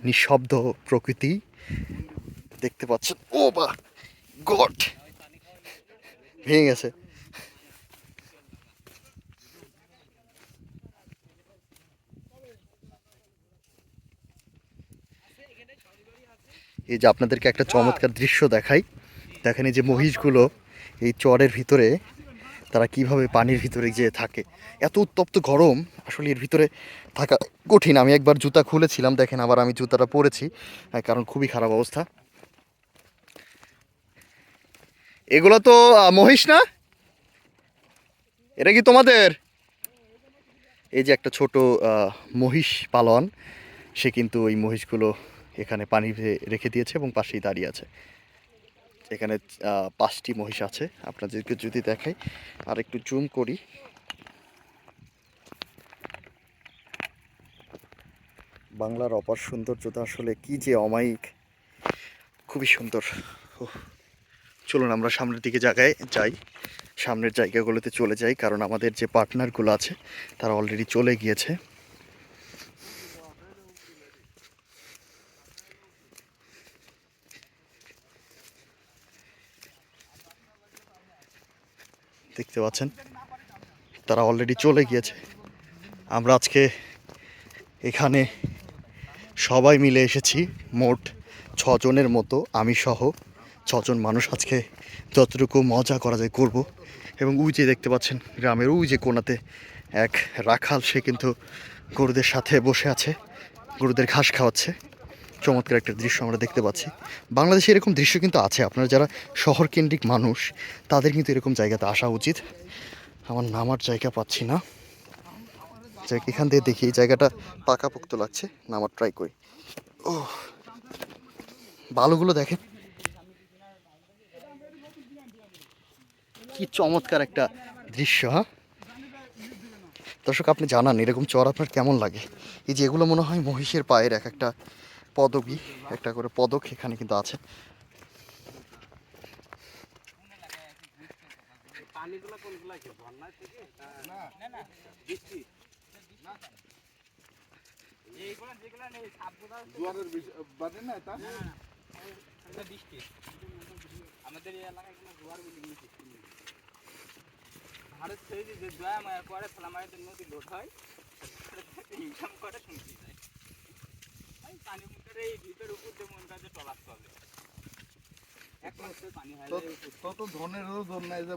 নিঃশব্দ প্রকৃতি দেখতে পাচ্ছেন। ও বা গড, ভেঙে গেছে। এই যে আপনাদেরকে একটা চমৎকার দৃশ্য দেখাই। দেখেন এই যে মহিষগুলো এই চরের ভিতরে তারা কিভাবে পানির ভিতরে যে থাকে। এত উত্তপ্ত গরম, আসলে এর ভিতরে থাকা কঠিন। আমি একবার জুতা খুলেছিলাম, দেখেন আবার আমি জুতাটা পরেছি, কারণ খুবই খারাপ অবস্থা। এগুলো তো মহিষ না? এটা কি তোমাদের? এই যে একটা ছোট মহিষ পালন, সে কিন্তু ওই মহিষগুলো এখানে পানিতে রেখে দিয়েছে এবং পাশেই দাঁড়িয়ে আছে। এখানে 5টি মহিষ আছে, আপনাদেরকে যদি দেখাই আর একটু জুম করি। বাংলার অপার সৌন্দর্যতা আসলে কি যে অমায়িক, খুবই সুন্দর। উফ, চলুন আমরা সামনের দিকে জায়গায় যাই, সামনের জায়গাগুলোতে চলে যাই, কারণ আমাদের যে পার্টনারগুলো আছে তারা অলরেডি চলে গিয়েছে। দেখতে পাচ্ছেন তারা অলরেডি চলে গিয়েছে। আমরা আজকে এখানে সবাই মিলে এসেছি, মোট 6 জনের মতো, আমি সহ 6জন মানুষ আজকে যতটুকু মজা করা যায় করব। এবং ওই যে দেখতে পাচ্ছেন গ্রামের ওই যে কোনাতে এক রাখাল, সে কিন্তু গরুদের সাথে বসে আছে, গরুদের ঘাস খাওয়াচ্ছে। চমৎকার একটা দৃশ্য আমরা দেখতে পাচ্ছি। বাংলাদেশে এরকম দৃশ্য কিন্তু আছে, আপনারা যারা শহরকেন্দ্রিক মানুষ তাদের কিন্তু এরকম জায়গাতে আসা উচিত। আমার নামার জায়গা পাচ্ছি না, এখান থেকে দেখি এই জায়গাটা পাকাপোক্ত লাগছে, নামার ট্রাই করি। ও, বালুগুলো দেখেন কি চমৎকার একটা দৃশ্য। হ্যাঁ দর্শক, আপনি জানান এরকম চর আপনার কেমন লাগে? এই যে এগুলো মনে হয় মহিষের পায়ের এক একটা পদবী, একটা করে পদক এখানে কিন্তু আছে। আমাদের এই এলাকায় কোনো জোয়ার বৃষ্টি নেই। ভারত থেকে যে দয়া মায়া করে সালামায়ের নদী লোড হয়, ইনকাম করে শুনতে যায়। পানি মুখের এই ভিতর উপর দিয়ে মন কাজে টলাস চলে, এক মাসে পানি হয় তত ধনেরও ধন নাই যে